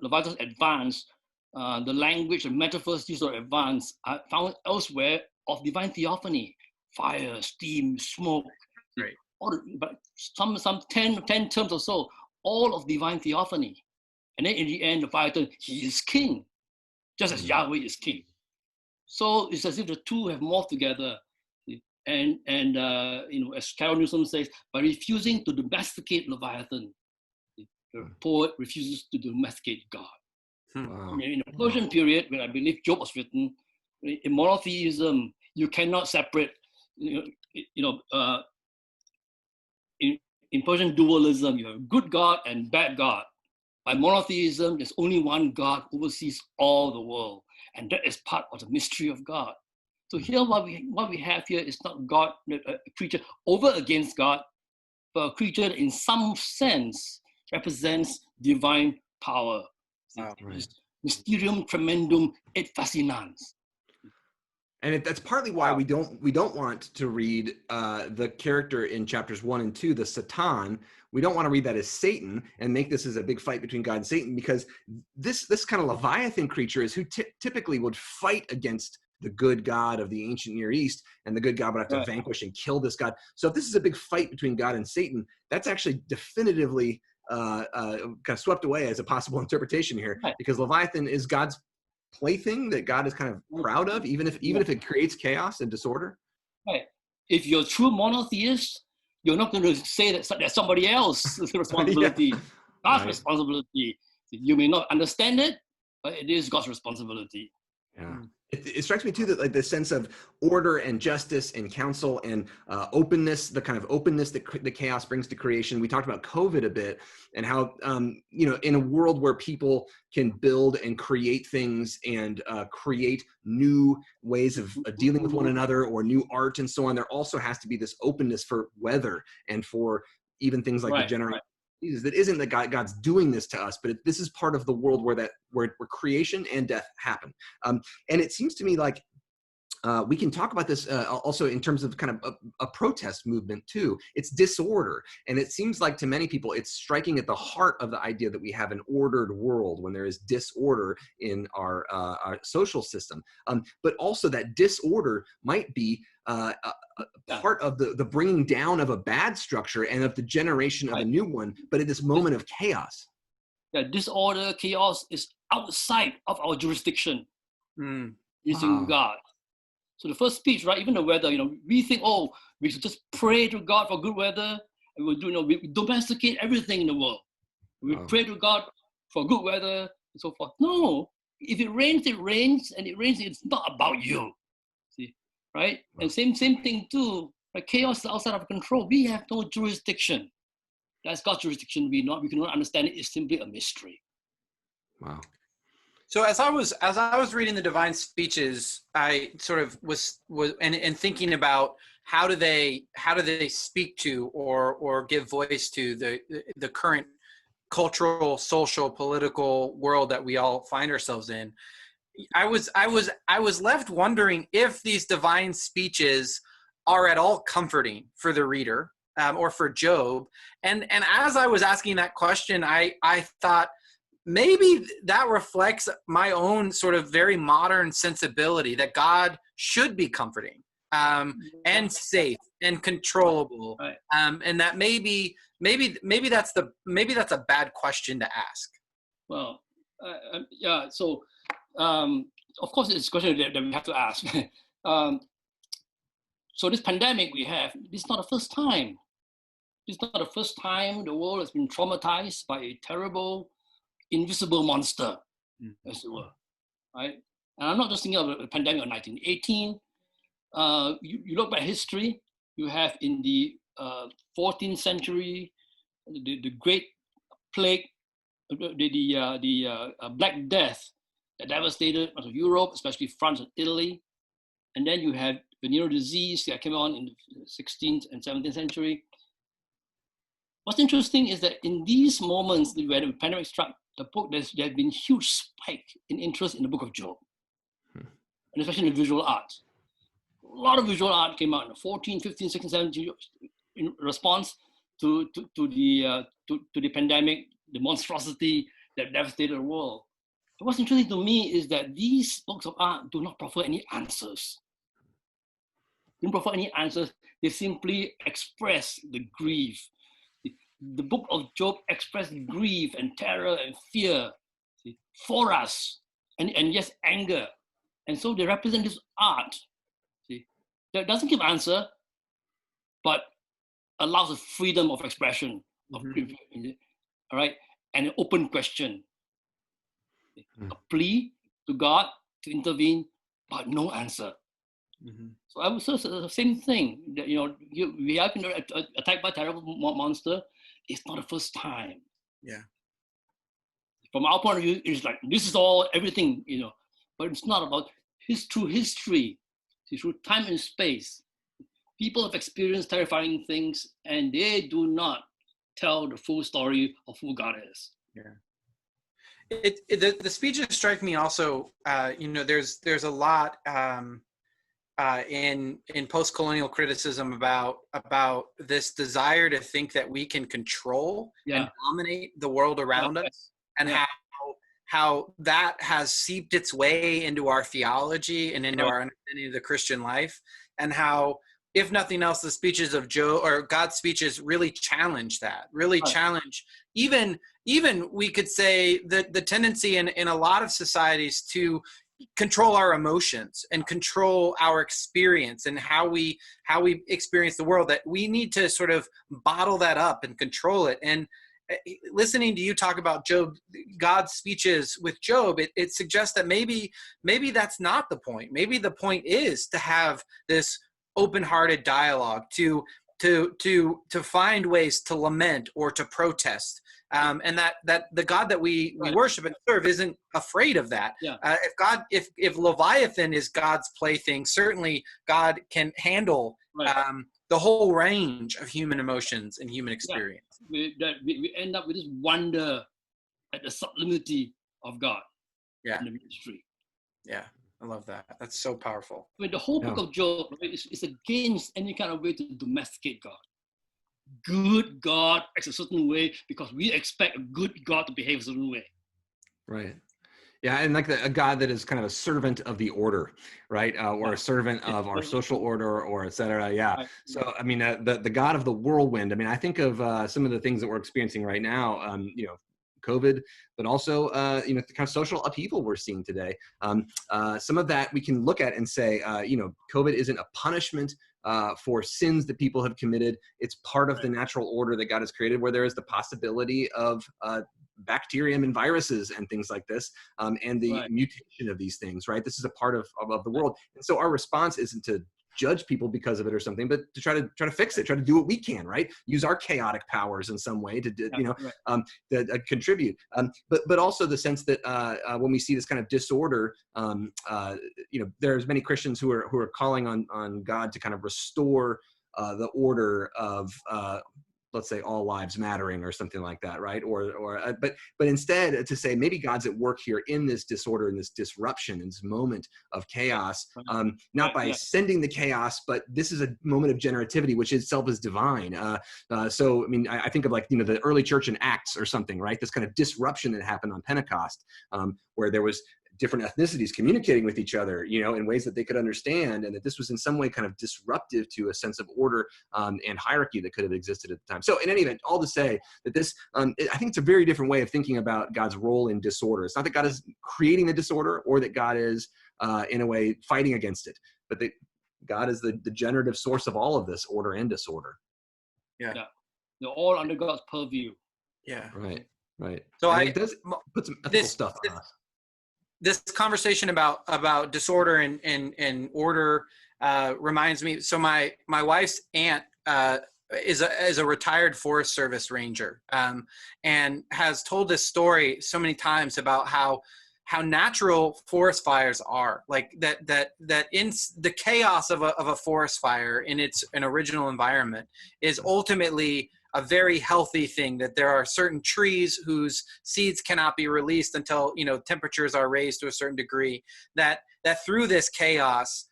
Leviathan's advance, the language and metaphors used for advance are found elsewhere of divine theophany, fire, steam, smoke. Right. But some 10 terms or so, all of divine theophany. And then in the end, the Leviathan, he is king, just as Yahweh is king. So it's as if the two have morphed together. And as Carol Newsom says, by refusing to domesticate Leviathan, the poet refuses to domesticate God. Wow. In the Persian period, when I believe Job was written, in monotheism, you cannot separate, in Persian dualism, you have good God and bad God. By monotheism, there's only one God who oversees all the world, and that is part of the mystery of God. So here, what we have here is not God, a creature over against God, but a creature that in some sense represents divine power. Wow. Mysterium tremendum et fascinans. And that's partly why we don't want to read the character in chapters 1 and 2, the Satan. We don't want to read that as Satan and make this as a big fight between God and Satan, because this kind of Leviathan creature is who typically would fight against the good God of the ancient Near East, and the good God would have to vanquish and kill this God. So if this is a big fight between God and Satan, that's actually definitively kind of swept away as a possible interpretation here, because Leviathan is God's plaything that God is kind of proud of, even if it creates chaos and disorder. Right. If you're a true monotheist, you're not going to say that there's somebody else's responsibility. God's responsibility. You may not understand it, but it is God's responsibility. Yeah. It strikes me too that like the sense of order and justice and counsel and openness, the kind of openness that the chaos brings to creation. We talked about COVID a bit, and how in a world where people can build and create things and create new ways of dealing with one another, or new art and so on, there also has to be this openness for weather and for even things like the generation. That isn't that God's doing this to us, but this is part of the world where creation and death happen. And it seems to me like we can talk about this also in terms of kind of a protest movement too. It's disorder. And it seems like to many people, it's striking at the heart of the idea that we have an ordered world when there is disorder in our social system. But also that disorder might be a part of the bringing down of a bad structure and of the generation of a new one, but at this moment of chaos. Yeah, disorder, chaos is outside of our jurisdiction. Using God. So the first speech, right? Even the weather, we think, oh, we should just pray to God for good weather, and we'll do, we domesticate everything in the world. We pray to God for good weather and so forth. No, if it rains, it rains, and it rains. It's not about you. See, right? And same thing too. Right? Chaos is outside of control. We have no jurisdiction. That's God's jurisdiction. We cannot understand it. It's simply a mystery. Wow. So as I was reading the divine speeches, I sort of was and thinking about how do they speak to or give voice to the current cultural, social, political world that we all find ourselves in. I was left wondering if these divine speeches are at all comforting for the reader or for Job. And as I was asking that question, I thought, maybe that reflects my own sort of very modern sensibility that God should be comforting and safe and controllable, right. And that maybe that's a bad question to ask. Well, yeah. So, of course, it's a question that we have to ask. So this pandemic we have, this is not the first time. This is not the first time the world has been traumatized by a terrible invisible monster, as it were, right? And I'm not just thinking of the pandemic of 1918. You look back history, you have in the 14th century, the Great Plague, the Black Death that devastated much of Europe, especially France and Italy. And then you have venereal disease that came on in the 16th and 17th century. What's interesting is that in these moments where the pandemic struck, there has been huge spike in interest in the book of Job, and especially in the visual art. A lot of visual art came out in the 14th, 15th, 16th, 17th in response to the pandemic, the monstrosity that devastated the world. But what's interesting to me is that these books of art do not proffer any answers. They don't proffer any answers. They simply express the grief. The book of Job expressed grief and terror and fear for us, and yes, anger. And so they represent this art that doesn't give answer, but allows a freedom of expression, of grief, all right, and an open question, a plea to God to intervene, but no answer. So I would say the same thing. That, we have been attacked by a terrible monster. It's not the first time. Yeah. From our point of view, it's like this is all everything, but it's not about through history, through time and space. People have experienced terrifying things, and they do not tell the full story of who God is. Yeah. The speeches strike me also. There's a lot in post-colonial criticism about this desire to think that we can control and dominate the world around us, and how that has seeped its way into our theology and into our understanding of the Christian life, and how, if nothing else, the speeches of Job or God's speeches really challenge that, challenge even we could say that the tendency in a lot of societies to control our emotions and control our experience and how we experience the world, that we need to sort of bottle that up and control it. And listening to you talk about Job, God's speeches with Job, it suggests that maybe that's not the point. Maybe the point is to have this open-hearted dialogue, to find ways to lament or to protest, and that the God that we worship and serve isn't afraid of that. If Leviathan is God's plaything, certainly God can handle the whole range of human emotions and human experience. We end up with this wonder at the sublimity of God in the ministry. Yeah. I love that. That's so powerful. I mean, the whole book Yeah. of Job, right, is against any kind of way to domesticate God. Good God acts a certain way because we expect a good God to behave a certain way. Right. Yeah, and like a God that is kind of a servant of the order, right? Or a servant of our social order, or et cetera. Yeah. Right. So, I mean, the God of the whirlwind. I mean, I think of some of the things that we're experiencing right now. COVID, but also, the kind of social upheaval we're seeing today. Some of that we can look at and say, COVID isn't a punishment for sins that people have committed. It's part of the natural order that God has created, where there is the possibility of bacterium and viruses and things like this, and the mutation of these things, right? This is a part of the world. And so our response isn't to judge people because of it or something, but to try to fix it, try to do what we can, right? Use our chaotic powers in some way to, contribute. But also the sense that when we see this kind of disorder, there's many Christians who are calling on God to kind of restore the order of, let's say, all lives mattering or something like that, right? But instead to say maybe God's at work here in this disorder, in this disruption, in this moment of chaos, not by sending the chaos, but this is a moment of generativity, which itself is divine. So, I mean, I think of the early church in Acts or something, right? This kind of disruption that happened on Pentecost, where there was different ethnicities communicating with each other, in ways that they could understand, and that this was in some way kind of disruptive to a sense of order and hierarchy that could have existed at the time. So in any event, all to say that this, I think it's a very different way of thinking about God's role in disorder. It's not that God is creating the disorder or that God is in a way fighting against it, but that God is the generative source of all of this order and disorder. Yeah. They're all under God's purview. Yeah. Right. So it does put some ethical stuff on us. This conversation about disorder and order reminds me. So my wife's aunt is a retired Forest Service ranger, and has told this story so many times about how natural forest fires are, like that in the chaos of a forest fire in its original environment is ultimately a very healthy thing, that there are certain trees whose seeds cannot be released until temperatures are raised to a certain degree, that through this chaos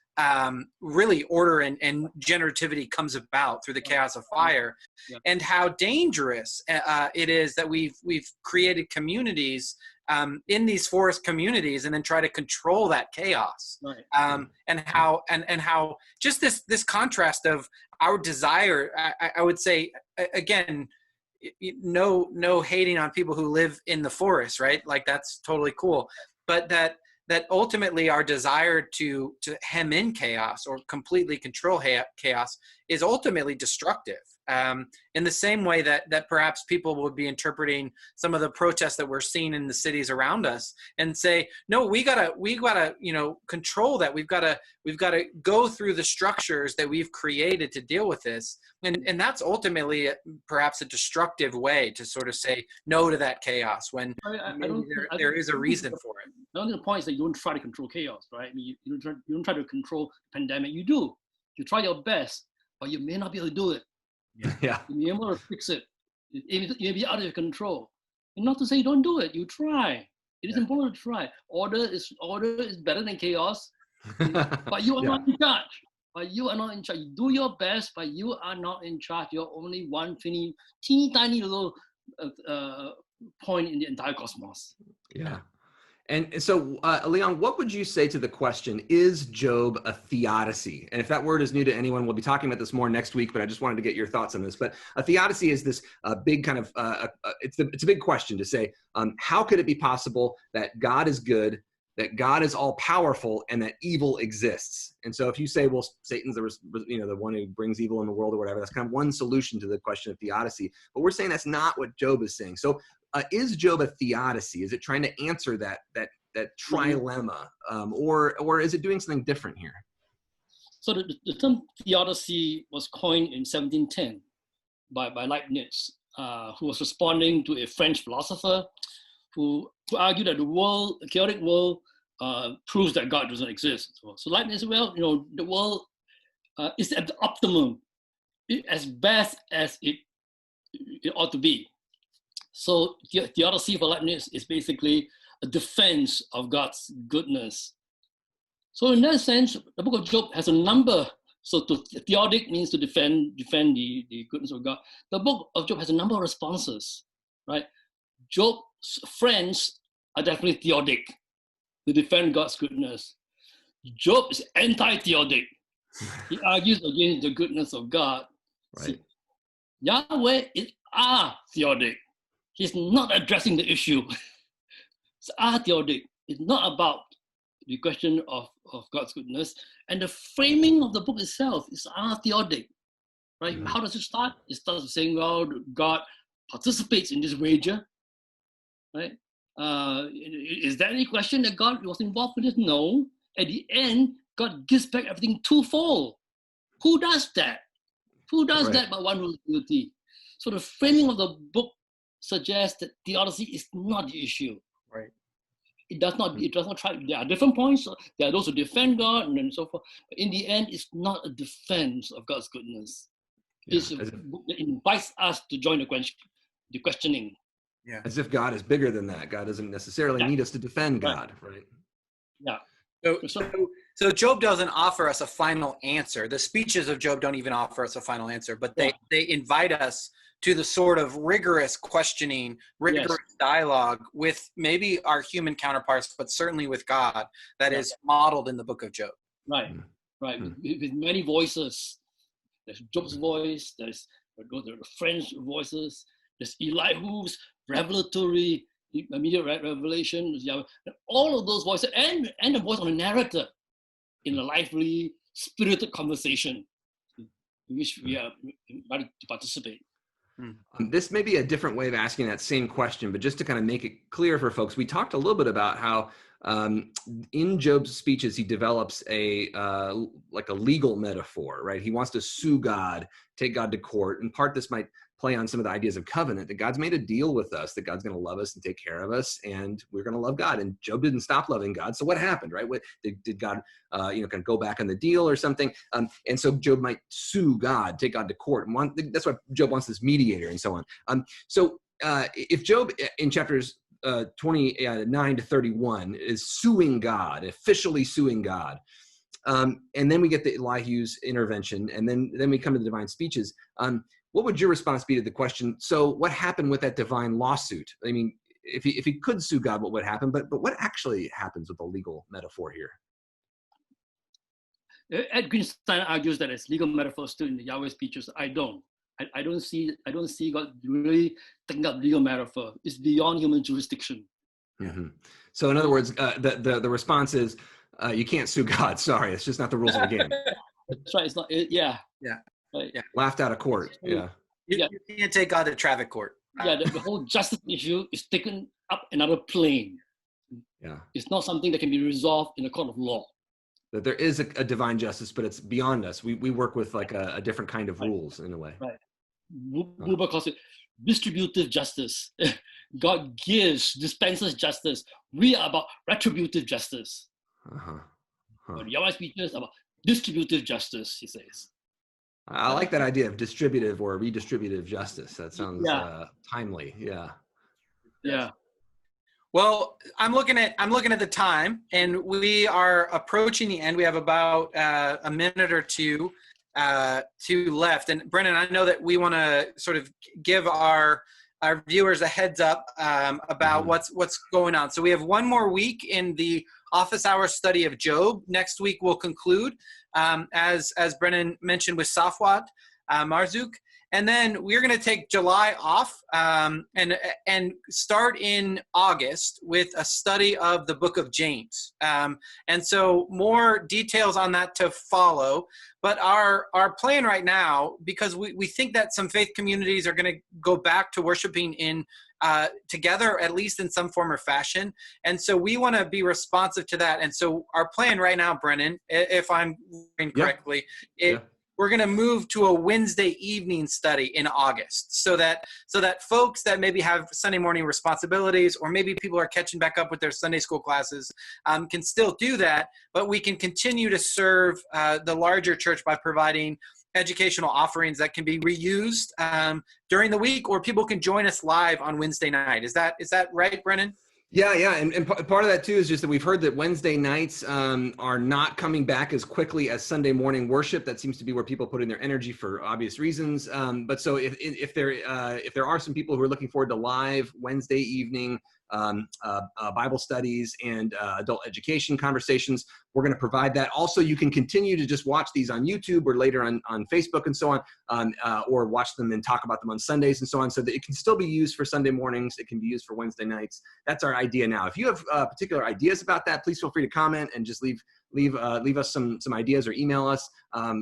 really order and generativity comes about through the chaos of fire. And how dangerous it is that we've created communities in these forest communities and then try to control that chaos. And how just this contrast of our desire, I would say, again, no hating on people who live in the forest, right? Like, that's totally cool. But that ultimately our desire to hem in chaos or completely control chaos is ultimately destructive. In the same way that perhaps people would be interpreting some of the protests that we're seeing in the cities around us and say, no, we gotta control that. We've gotta go through the structures that we've created to deal with this. And that's ultimately perhaps a destructive way to sort of say no to that chaos when there is a reason for it. I think the point is that you don't try to control chaos, right? I mean, you don't try to control the pandemic. You do. You try your best, but you may not be able to do it. Yeah. You may not fix it. It may be out of your control. And not to say don't do it. You try. It is important to try. Order is better than chaos. But you are not in charge. But you are not in charge. You do your best, but you are not in charge. You're only one teeny tiny little point in the entire cosmos. Yeah. And so, Leon, what would you say to the question, is Job a theodicy? And if that word is new to anyone, we'll be talking about this more next week, but I just wanted to get your thoughts on this. But a theodicy is this big kind of, it's a big question to say, how could it be possible that God is good, that God is all powerful, and that evil exists? And so if you say, well, Satan's the one who brings evil in the world or whatever, that's kind of one solution to the question of theodicy. But we're saying that's not what Job is saying. So is Job a theodicy? Is it trying to answer that trilemma, or is it doing something different here? So the term theodicy was coined in 1710 by Leibniz, who was responding to a French philosopher who argued that the chaotic world proves that God doesn't exist. So Leibniz said, well, the world is at the optimum, as best as it ought to be. So theodicy for Leibniz is basically a defense of God's goodness. So in that sense, the book of Job has a number. So theodic means to defend the goodness of God. The book of Job has a number of responses, right? Job's friends are definitely theodic. They defend God's goodness. Job is anti-theodic. He argues against the goodness of God. Right. See, Yahweh is theodic. He's not addressing the issue. It's theodic. It's not about the question of God's goodness. And the framing of the book itself is theodic. Right? Mm-hmm. How does it start? It starts with saying, well, God participates in this wager. Right? Is there any question that God was involved in it? No. At the end, God gives back everything twofold. Who does that? Who does that but one who is guilty? So the framing of the book suggests that theodicy is not the issue. Right. It does not try. There are different points. There are those who defend God and so forth. But in the end, it's not a defense of God's goodness. Yeah. It invites us to join the questioning. Yeah. As if God is bigger than that. God doesn't necessarily need us to defend God, right? Yeah. So Job doesn't offer us a final answer. The speeches of Job don't even offer us a final answer, but they invite us to the sort of rigorous questioning, rigorous dialogue with maybe our human counterparts, but certainly with God that is modeled in the book of Job. Right. With many voices. There's Job's voice, there's the friends' voices, there's Elihu's revelatory, immediate revelation, all of those voices, and the voice of the narrator in a lively, spirited conversation in which we are invited to participate. This may be a different way of asking that same question, but just to kind of make it clear for folks, we talked a little bit about how in Job's speeches, he develops like a legal metaphor, right? He wants to sue God, take God to court. In part, this might play on some of the ideas of covenant, that God's made a deal with us, that God's going to love us and take care of us, and we're going to love God. And Job didn't stop loving God. So what happened, right? Did God, kind of go back on the deal or something? And so Job might sue God, take God to court. And that's why Job wants this mediator and so on. So if Job in chapters 29 to 31 is suing God, officially suing God, and then we get the Elihu's intervention, and then we come to the divine speeches. What would your response be to the question? So what happened with that divine lawsuit? I mean, if he could sue God, what would happen? But what actually happens with the legal metaphor here? Ed Greenstein argues that it's legal metaphors still in the Yahweh speeches. I don't see God really taking up legal metaphor. It's beyond human jurisdiction. Mm-hmm. So in other words, the response is, you can't sue God. Sorry, it's just not the rules of the game. That's right. It's not. Right. Yeah. Laughed out of court. Yeah. You can't take God to traffic court. Yeah, the whole justice issue is taken up another plane. Yeah. It's not something that can be resolved in a court of law. That there is a divine justice, but it's beyond us. We work with like a different kind of rules in a way. Right. Buber calls it distributive justice. God dispenses justice. We are about retributive justice. But the Yahweh speeches about distributive justice, he says. I like that idea of distributive or redistributive justice. That sounds timely. Yeah. Well, I'm looking at the time, and we are approaching the end. We have about a minute or two left. And Brennan, I know that we want to sort of give our viewers a heads up about what's going on. So we have one more week in the office hour study of Job. Next week we'll conclude, as Brennan mentioned, with Safwat Marzuk. And then we're going to take July off and start in August with a study of the book of James. And so more details on that to follow. But our plan right now, because we think that some faith communities are going to go back to worshiping in together, at least in some form or fashion. And so we want to be responsive to that. And so our plan right now, Brennan, if I'm reading correctly, we're going to move to a Wednesday evening study in August so that folks that maybe have Sunday morning responsibilities, or maybe people are catching back up with their Sunday school classes, can still do that, but we can continue to serve the larger church by providing educational offerings that can be reused during the week, or people can join us live on Wednesday night. Is that right, Brennan? Yeah, and part of that too is just that we've heard that Wednesday nights are not coming back as quickly as Sunday morning worship. That seems to be where people put in their energy for obvious reasons. But so if there are some people who are looking forward to live Wednesday evening Bible studies and adult education conversations, we're going to provide that. Also, you can continue to just watch these on YouTube or later on Facebook and so on, or watch them and talk about them on Sundays and so on, so that it can still be used for Sunday mornings. It can be used for Wednesday nights. That's our idea now. If you have particular ideas about that, please feel free to comment and just leave us some ideas or email us.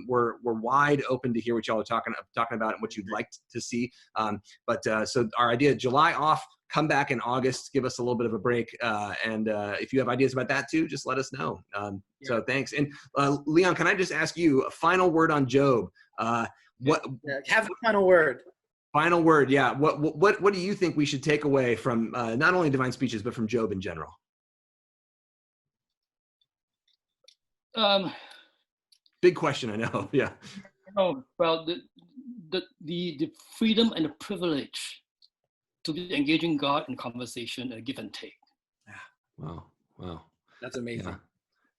We're wide open to hear what y'all are talking about and what you'd like to see. So our idea, July off, come back in August, give us a little bit of a break. And if you have ideas about that too, just let us know. So thanks. And Leon, can I just ask you a final word on Job? Have the final word. Final word, yeah. What do you think we should take away from not only Divine Speeches, but from Job in general? Big question, I know. Yeah. Oh, well, the freedom and the privilege to be engaging God in conversation and give and take. Wow. That's amazing. Yeah.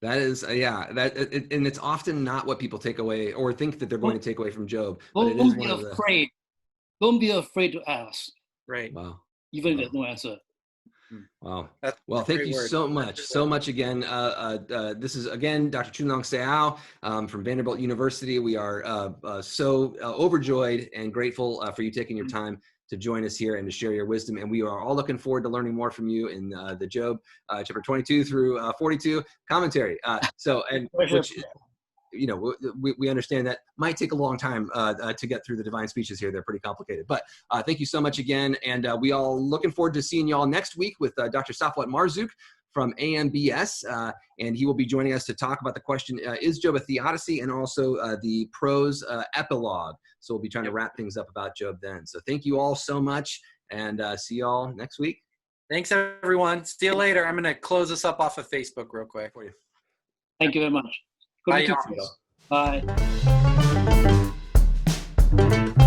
That is, and it's often not what people take away or think that they're going to take away from Job. Don't be afraid. Don't be afraid to ask. Right. Wow. Even if there's no answer. Wow. Well, thank you so much again. This is again Dr. Choon-Leong Seow from Vanderbilt University. We are so overjoyed and grateful for you taking your time to join us here and to share your wisdom. And we are all looking forward to learning more from you in the Job chapter 22 through 42 commentary. Which, you know, we understand that might take a long time to get through the Divine Speeches here. They're pretty complicated. But thank you so much again. And we all looking forward to seeing y'all next week with Dr. Safwat Marzouk from AMBS. And he will be joining us to talk about the question, is Job a theodicy? And also the prose epilogue. So we'll be trying to wrap things up about Job then. So thank you all so much. And see y'all next week. Thanks, everyone. See you later. I'm going to close this up off of Facebook real quick for you. Thank you very much. Bye. Bye.